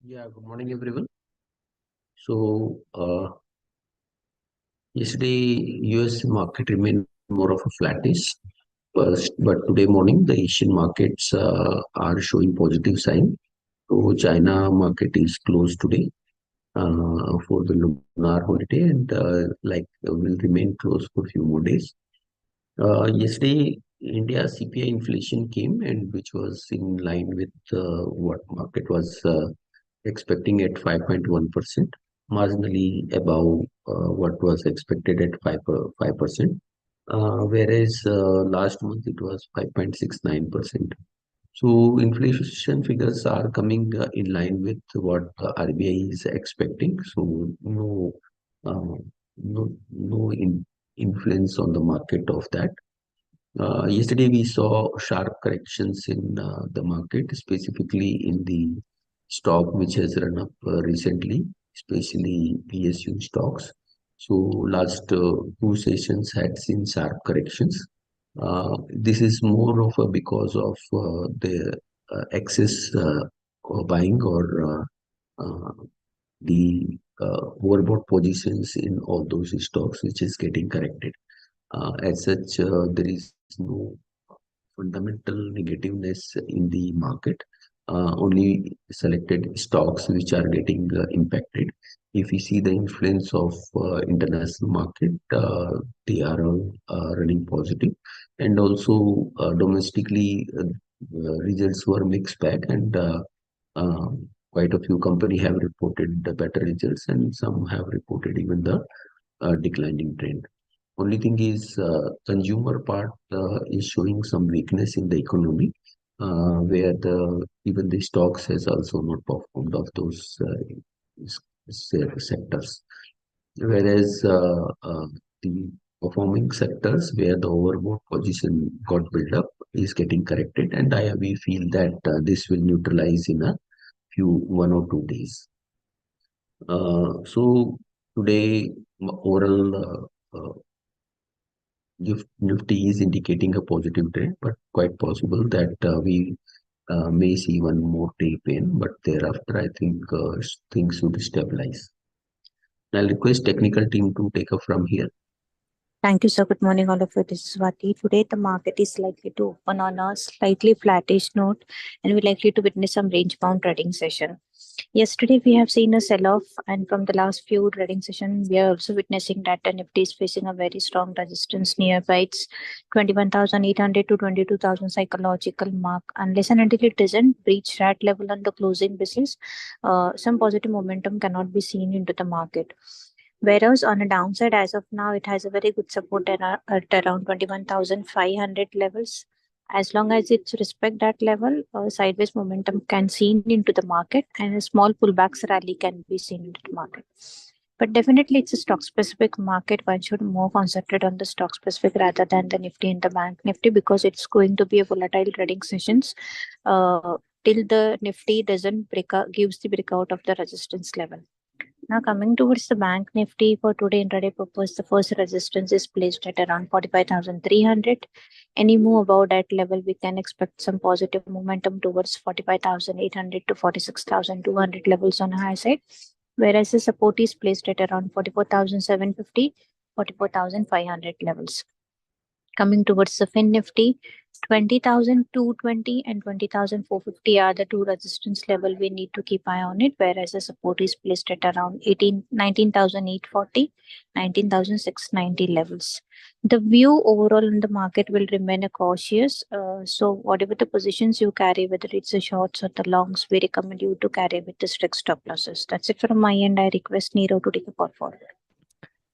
Yeah, good morning, everyone. So, yesterday, US market remained more of a flattish, but today morning, the Asian markets are showing positive sign. So, China market is closed today for the lunar holiday and will remain closed for a few more days. Yesterday, India CPI inflation came and which was in line with what market was expecting at 5.1%, marginally above what was expected at 5%, whereas last month it was 5.69%. So inflation figures are coming in line with what RBI is expecting. So uh, no influence on the market of that. Yesterday, we saw sharp corrections in the market, specifically in the stock which has run up recently, especially PSU stocks. So, last two sessions had seen sharp corrections. This is more of a because of the excess buying or the overbought positions in all those stocks, which is getting corrected. As such, there is no fundamental negativeness in the market. Only selected stocks which are getting impacted. If we see the influence of international market, they are all running positive, and also domestically results were mixed bag, and quite a few company have reported the better results, and some have reported even the declining trend. Only thing is, consumer part is showing some weakness in the economy, where the even the stocks has also not performed of those sectors. Whereas the performing sectors where the overbought position got built up is getting corrected, and we feel that this will neutralize in a few 1 or 2 days. So today, overall. Nifty is indicating a positive trend, but quite possible that we may see one more tape in, but thereafter I think things should stabilize. I'll request technical team to take up from here. Thank you, sir. Good morning, all of you. This is Swati. Today, the market is likely to open on a slightly flattish note, and we're likely to witness some range-bound trading session. Yesterday, we have seen a sell-off, and from the last few trading sessions, we are also witnessing that the Nifty is facing a very strong resistance nearby its 21,800 to 22,000 psychological mark. Unless and until it doesn't breach that level on the closing basis, some positive momentum cannot be seen into the market. Whereas on a downside, as of now, it has a very good support at around 21,500 levels. As long as it respect that level, sideways momentum can seen into the market, and a small pullbacks rally can be seen into the market. But definitely, it's a stock specific market. One should more concentrate on the stock specific rather than the Nifty and the Bank Nifty, because it's going to be a volatile trading sessions till the Nifty doesn't break out, gives the breakout of the resistance level. Now coming towards the Bank Nifty for today intraday purpose, the first resistance is placed at around 45,300. Any move above that level, we can expect some positive momentum towards 45,800 to 46,200 levels on a high side, whereas the support is placed at around 44,750, 44,500 levels. Coming towards the Fin Nifty, 20,220 and 20,450 are the two resistance level we need to keep eye on it, whereas the support is placed at around 19,840, 19,690 levels. The view overall in the market will remain a cautious. So whatever the positions you carry, whether it's the shorts or the longs, we recommend you to carry with the strict stop losses. That's it from my end. I request Nero to take a call forward.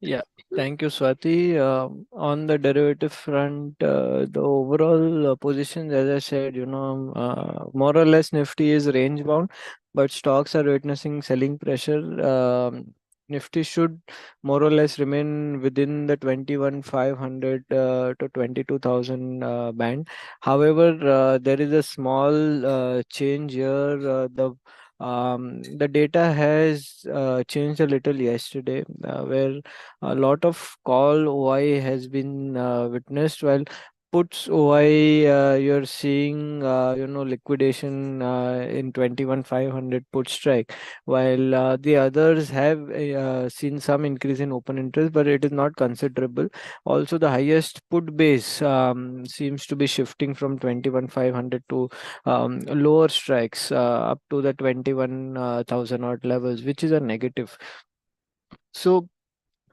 Yeah, thank you, Swati. On the derivative front, the overall positions, as I said, more or less Nifty is range bound, but stocks are witnessing selling pressure. Nifty should more or less remain within the 21,500 to 22,000 band. However, there is a small change here. The data has changed a little yesterday, where a lot of call OI has been witnessed, while puts OI, you're seeing liquidation in 21,500 put strike, while the others have seen some increase in open interest, but it is not considerable. Also, the highest put base seems to be shifting from 21,500 to lower strikes up to the 21,000 odd levels, which is a negative. So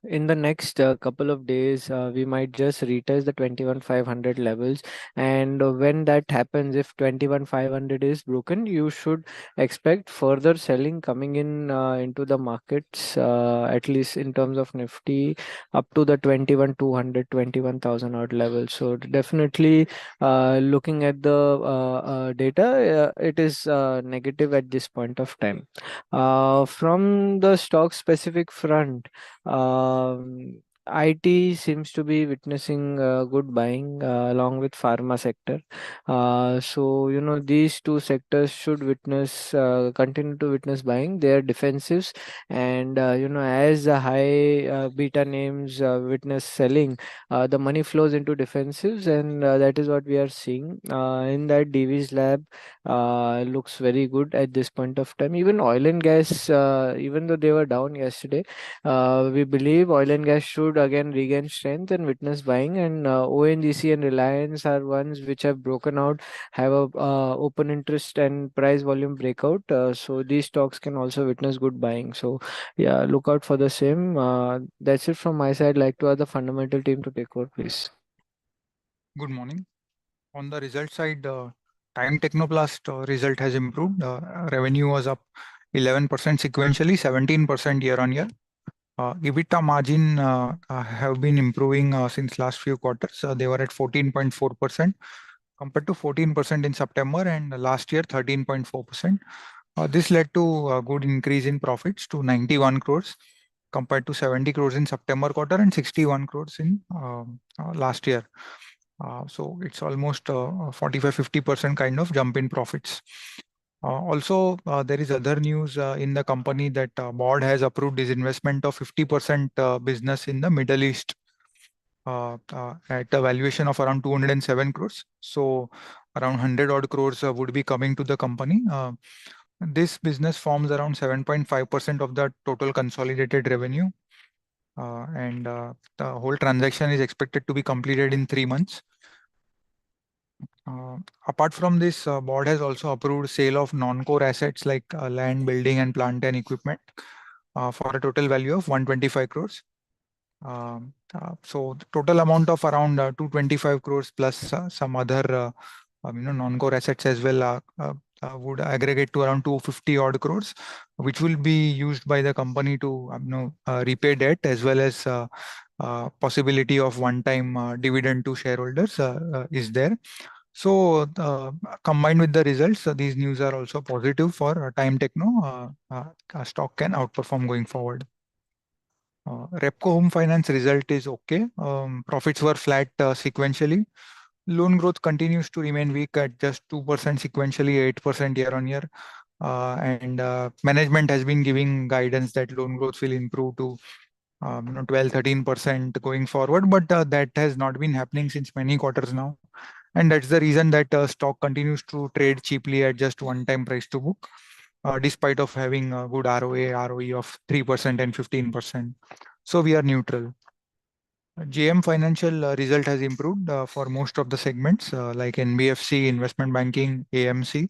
in the next couple of days, we might just retest the 21,500 levels, and when that happens, if 21,500 is broken, you should expect further selling coming in into the markets, at least in terms of Nifty, up to the 21,200, 21,000 odd levels. So definitely, looking at the data, it is negative at this point of time. From the stock specific front, IT seems to be witnessing good buying along with pharma sector. So these two sectors should continue to witness buying. They are defensives, and as the high beta names witness selling, the money flows into defensives, and that is what we are seeing. In that DV's lab looks very good at this point of time. Even oil and gas, even though they were down yesterday, we believe oil and gas should again regain strength and witness buying, and ONGC and Reliance are ones which have broken out, have a open interest and price volume breakout. So these stocks can also witness good buying. So yeah, look out for the same. That's it from my side. Like to have the fundamental team to take over, please. Good morning. On the result side, Time Technoplast result has improved. Revenue was up 11% sequentially, 17% year on year. EBITDA margin have been improving since last few quarters. They were at 14.4% compared to 14% in September, and last year 13.4%. This led to a good increase in profits to 91 crores compared to 70 crores in September quarter and 61 crores in last year. So it's almost 45-50% kind of jump in profits. Also, there is other news in the company that board has approved this investment of 50% business in the Middle East at a valuation of around 207 crores. So around 100 odd crores would be coming to the company. This business forms around 7.5% of the total consolidated revenue. And the whole transaction is expected to be completed in 3 months. Apart from this, board has also approved sale of non-core assets like land, building, and plant and equipment for a total value of 125 crores. So the total amount of around 225 crores plus some other non-core assets as well would aggregate to around 250 odd crores, which will be used by the company to repay debt, as well as possibility of one-time dividend to shareholders is there. So combined with the results, these news are also positive for Time Techno. Stock can outperform going forward. Repco Home Finance result is okay. Profits were flat sequentially. Loan growth continues to remain weak at just 2% sequentially, 8% year on year. And management has been giving guidance that loan growth will improve to 12-13% going forward, but that has not been happening since many quarters now. And that's the reason that stock continues to trade cheaply at just one-time price to book, despite of having a good ROE of 3% and 15%. So we are neutral. JM Financial result has improved for most of the segments like NBFC, investment banking, AMC.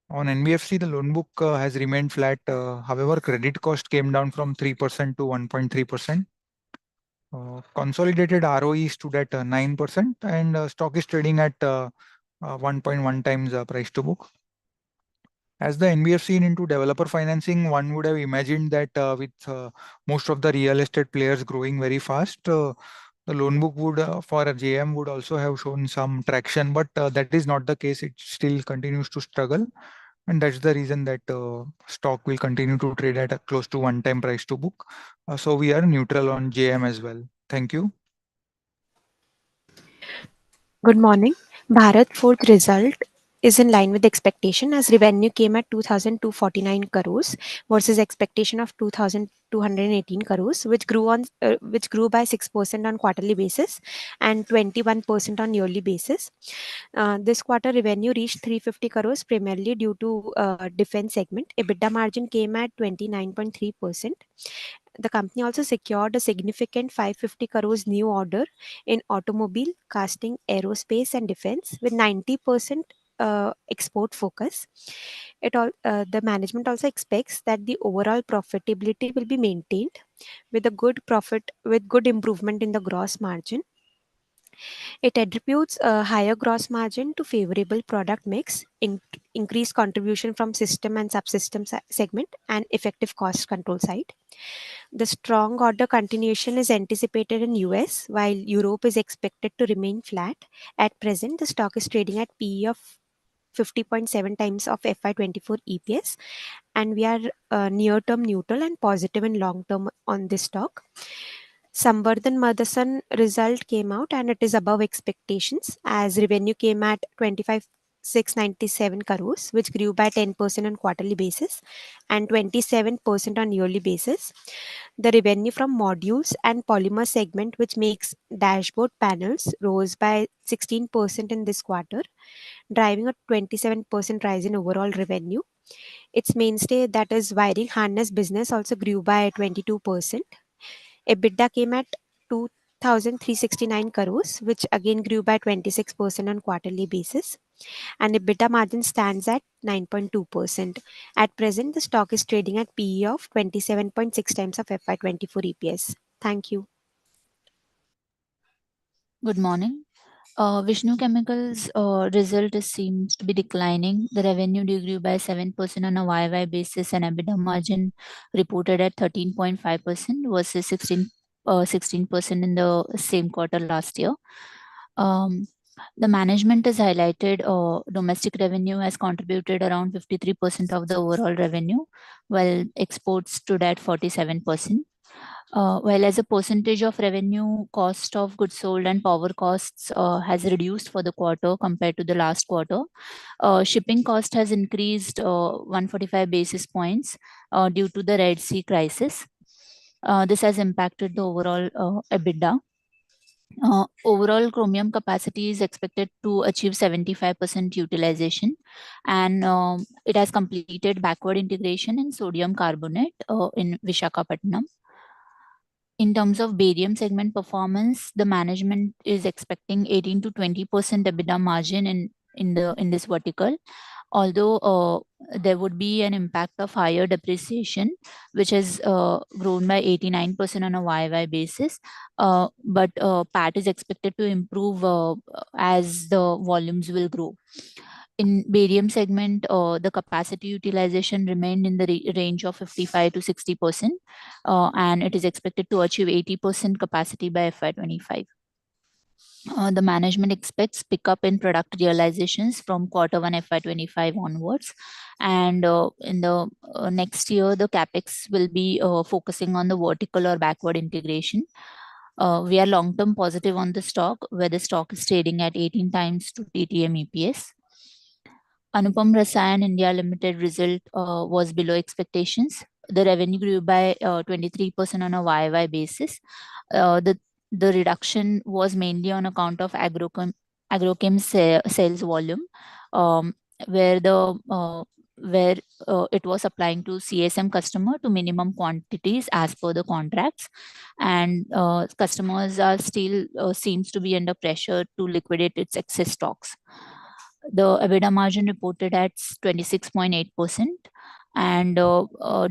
On NBFC, the loan book has remained flat. However, credit cost came down from 3% to 1.3%. Consolidated ROE stood at 9%, and stock is trading at 1.1 times price to book. As the NBFC into developer financing, one would have imagined that with most of the real estate players growing very fast, the loan book would for JM would also have shown some traction, but that is not the case. It still continues to struggle, and that's the reason that stock will continue to trade at a close to one-time price to book. So we are neutral on JM as well. Thank you. Good morning. Bharat Forge result is in line with expectation as revenue came at 2,249 crores versus expectation of 2,218 crores, which grew by 6% on quarterly basis and 21% on yearly basis. This quarter revenue reached 350 crores primarily due to defense segment. EBITDA margin came at 29.3%. The company also secured a significant 550 crores new order in automobile, casting, aerospace, and defense with 90% export focus. The management also expects that the overall profitability will be maintained with a good improvement in the gross margin. It attributes a higher gross margin to favorable product mix, increased contribution from system and subsystem segment, and effective cost control side. The strong order continuation is anticipated in US, while Europe is expected to remain flat. At present, the stock is trading at PE of 50.7 times of FY24 EPS, and we are near-term neutral and positive in long-term on this stock. Samvardhan Motherson result came out and it is above expectations as revenue came at 25,697 crores, which grew by 10% on quarterly basis and 27% on yearly basis. The revenue from modules and polymer segment, which makes dashboard panels, rose by 16% in this quarter, driving a 27% rise in overall revenue. Its mainstay, that is wiring harness business, also grew by 22%. EBITDA came at 2,369 crores, which again grew by 26% on quarterly basis. And EBITDA margin stands at 9.2%. At present, the stock is trading at PE of 27.6 times of FY24 EPS. Thank you. Good morning. Vishnu Chemicals result seems to be declining. The revenue grew by 7% on a YY basis and EBITDA margin reported at 13.5% versus 16% in the same quarter last year. The management has highlighted domestic revenue has contributed around 53% of the overall revenue, while exports stood at 47%. While as a percentage of revenue, cost of goods sold and power costs has reduced for the quarter compared to the last quarter. Shipping cost has increased 145 basis points due to the Red Sea crisis. This has impacted the overall EBITDA. Overall chromium capacity is expected to achieve 75% utilization, and it has completed backward integration in sodium carbonate in Visakhapatnam. In terms of barium segment performance, the management is expecting 18 to 20% EBITDA margin in this vertical. Although there would be an impact of higher depreciation, which has grown by 89% on a YY basis, but PAT is expected to improve as the volumes will grow. In barium segment, the capacity utilization remained in the range of 55 to 60%, and it is expected to achieve 80% capacity by FY25. The management expects pickup in product realizations from Q1 FY25 onwards, and in the next year, the capex will be focusing on the vertical or backward integration. We are long-term positive on the stock, where the stock is trading at 18 times to TTM EPS. Anupam Rasayan India Limited result was below expectations. The revenue grew by 23% on a YY basis. The reduction was mainly on account of agrochem sales volume, where it was supplying to CSM customer to minimum quantities as per the contracts, and customers are still seems to be under pressure to liquidate its excess stocks. The EBITDA margin reported at 26.8%, and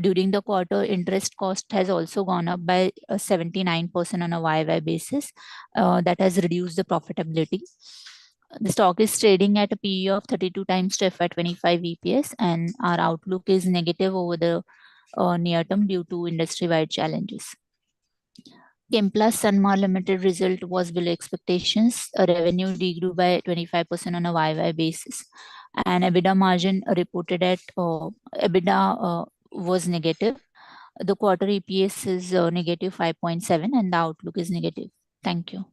during the quarter, interest cost has also gone up by 79% on a YY basis. That has reduced the profitability. The stock is trading at a PE of 32 times to FY25 EPS, and our outlook is negative over the near term due to industry-wide challenges. Chemplast Sanmar Limited result was below expectations. Revenue degrew by 25% on a YY basis, and EBITDA margin reported at EBITDA was negative. The quarter EPS is negative 5.7, and the outlook is negative. Thank you.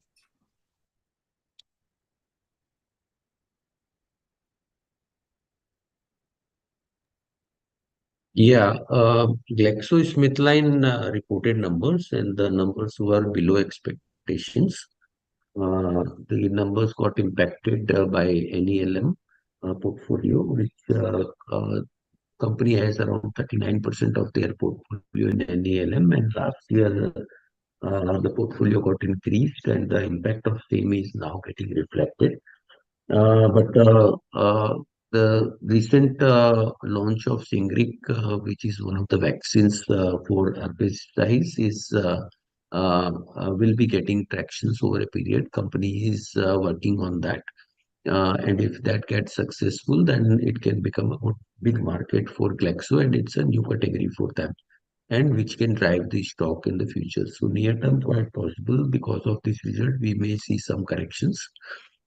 GlaxoSmithKline reported numbers, and the numbers were below expectations. The numbers got impacted by NELM portfolio, which company has around 39% of their portfolio in NELM, and last year the portfolio got increased, and the impact of same is now getting reflected. But the recent launch of Shingrix, which is one of the vaccines for herbicides, will be getting tractions over a period. Company is working on that, and if that gets successful, then it can become a big market for Glaxo, and it's a new category for them, and which can drive the stock in the future. So near term, quite possible because of this result, we may see some corrections.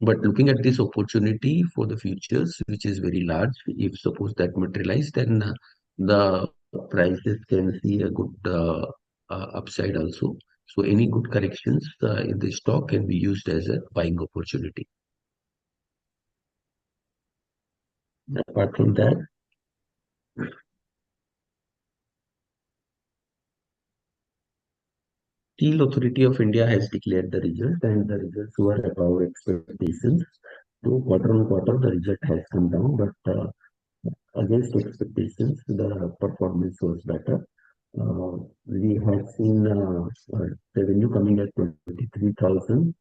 But looking at this opportunity for the futures, which is very large, if suppose that materialize, then the prices can see a good upside also. So any good corrections in the stock can be used as a buying opportunity. Apart from that, Steel Authority of India has declared the result, and the results were above expectations. So quarter on quarter, the result has come down, but against expectations, the performance was better. We have seen revenue coming at 23,000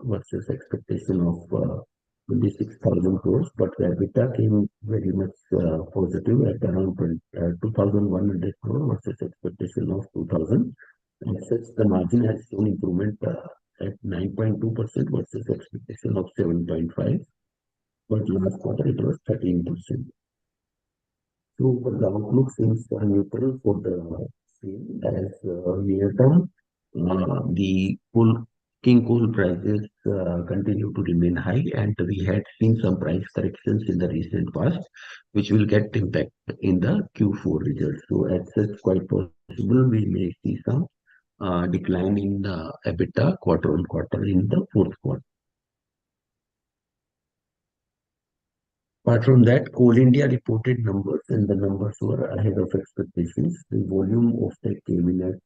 versus expectation of 26,000 crores, but the EBITDA came very much positive at around 2,100 crores versus expectation of 2,000. As such, the margin has shown improvement at 9.2% versus expectation of 7.5%, but last quarter it was 13%. So the outlook seems neutral for the same as near term. The king coal prices continue to remain high, and we had seen some price corrections in the recent past, which will get impact in the Q4 results. So as such, quite possible we may see some decline in the EBITDA quarter on quarter in the fourth quarter. Apart from that, Coal India reported numbers, and the numbers were ahead of expectations. The volume of that came in at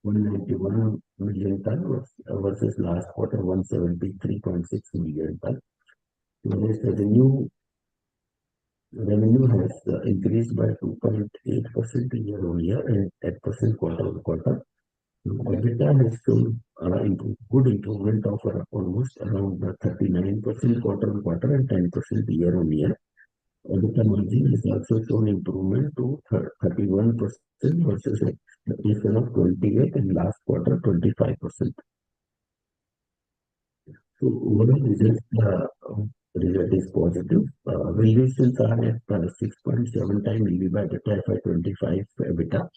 191 million tons versus last quarter 173.6 million tons. Whereas revenue has increased by 2.8% year on year and 8% quarter on quarter. EBITDA has shown good improvement of almost around 39% quarter on quarter and 10% year on year. EBITDA margin has also shown improvement to 31% versus expectation of 28% and last quarter 25%. So overall result is positive. Valuations are at 6.7 times EV/EBITDA FY25 EBITDA,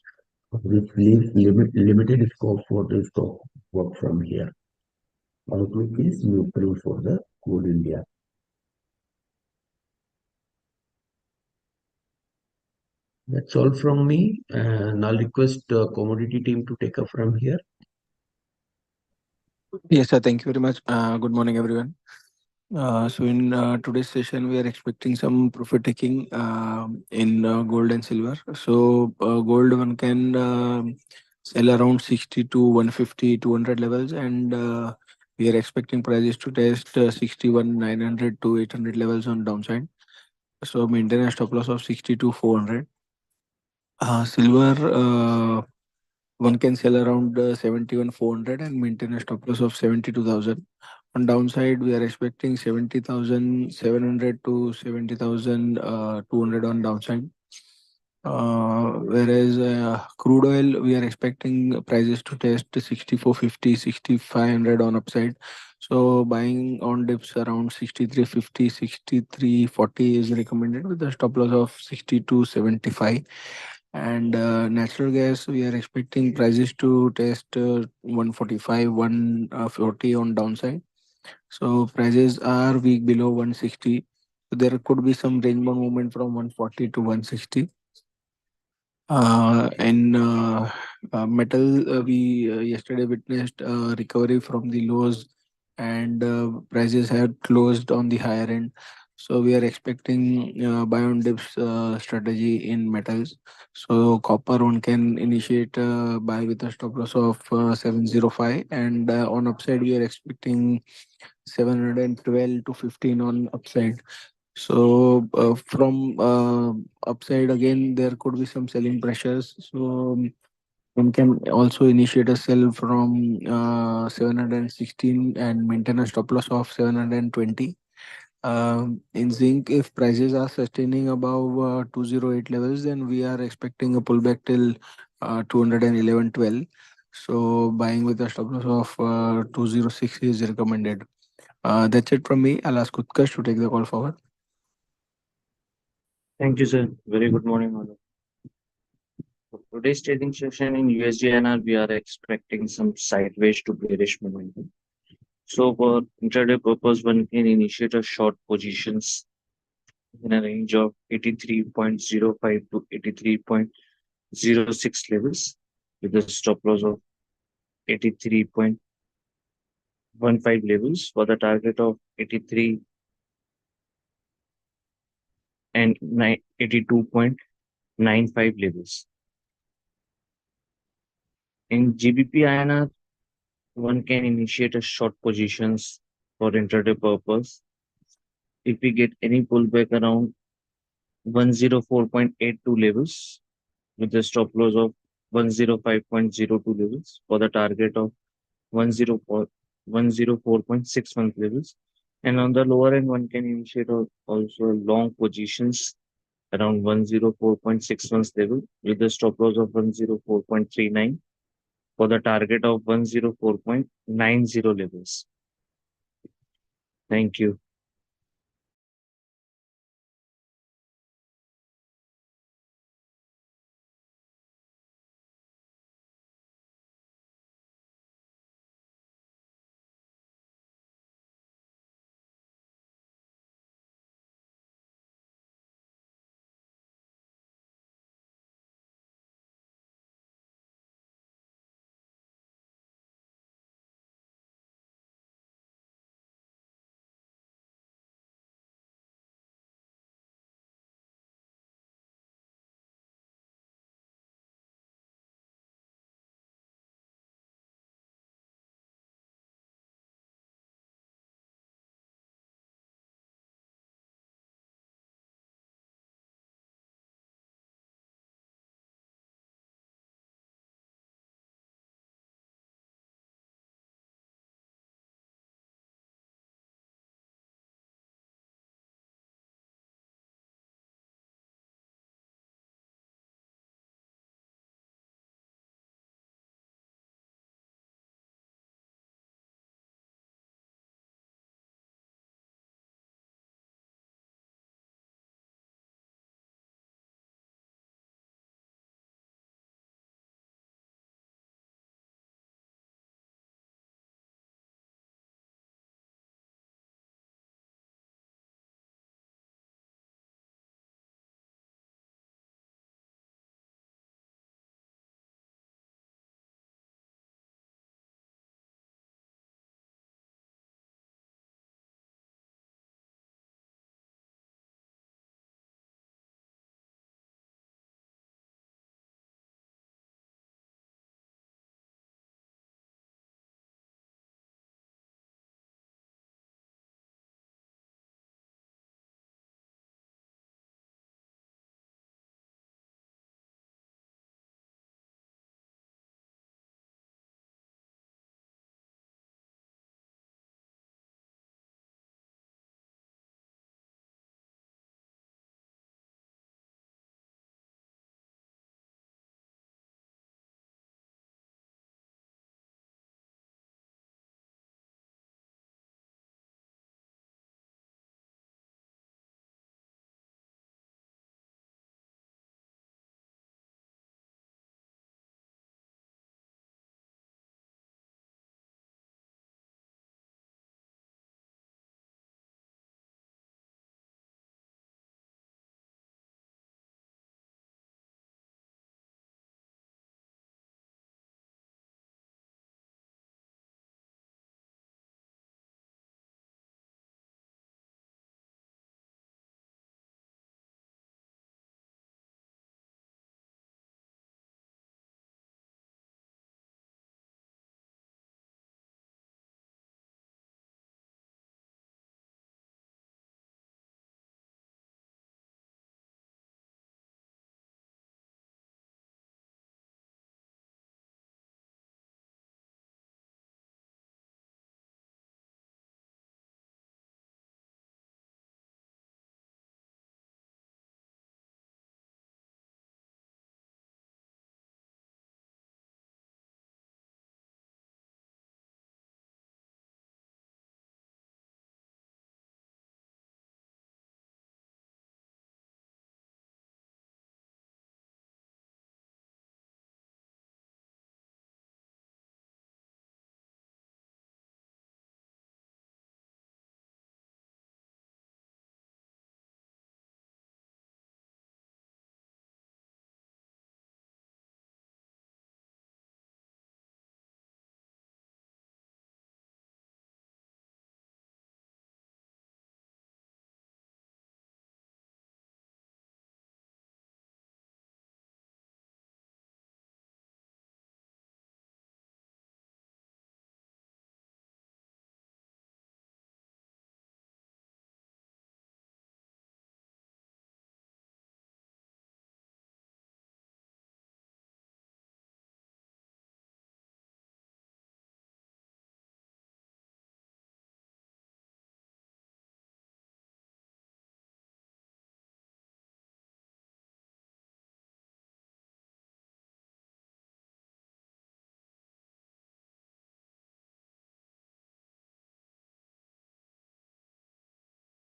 which leaves limited scope for the stock work from here. Outlook is neutral for the Coal India. That's all from me, and I'll request the commodity team to take up from here. Yes, sir. Thank you very much. Good morning, everyone. So in today's session, we are expecting some profit taking in gold and silver. So gold one can sell around 60 to 150, 200 levels, and we are expecting prices to test 61, 900 to 800 levels on downside. So maintain a stop loss of 60 to 400. Silver one can sell around 71, 400 and maintain a stop loss of 72,000. On downside, we are expecting 70,700 to 70,200 on downside. Whereas crude oil, we are expecting prices to test 64.50, 6500 on upside. So buying on dips around 63.50, 63.40 is recommended with a stop loss of 62.75. And natural gas, we are expecting prices to test 145, 140 on downside. So prices are weak below 160. So there could be some range bound movement from 140 to 160. Metal, we yesterday witnessed recovery from the lows, and prices had closed on the higher end. So we are expecting buy on dips strategy in metals. So copper one can initiate buy with a stop loss of 705, and on upside we are expecting 712 to 15 on upside. So from upside again, there could be some selling pressures. So one can also initiate a sell from 716 and maintain a stop loss of 720. In zinc, if prices are sustaining above 208 levels, then we are expecting a pullback till 211.12. So buying with a stop loss of 206 is recommended. That's it from me. I'll ask Utkarsh to take the call forward. Thank you, sir. Very good morning, all. For today's trading session in USD we are expecting some sideways to bearish momentum. So for intraday purpose, one can initiate a short positions in a range of 83.05 to 83.06 levels with a stop loss of 83.15 levels for the target of 83 and 82.95 levels. In GBP INR, one can initiate a short positions for intraday purpose. If we get any pullback around 104.82 levels with a stop loss of 105.02 levels for the target of 104.61 levels. And on the lower end, one can initiate also long positions around 104.61 level with a stop loss of 104.39 for the target of 104.90 levels. Thank you.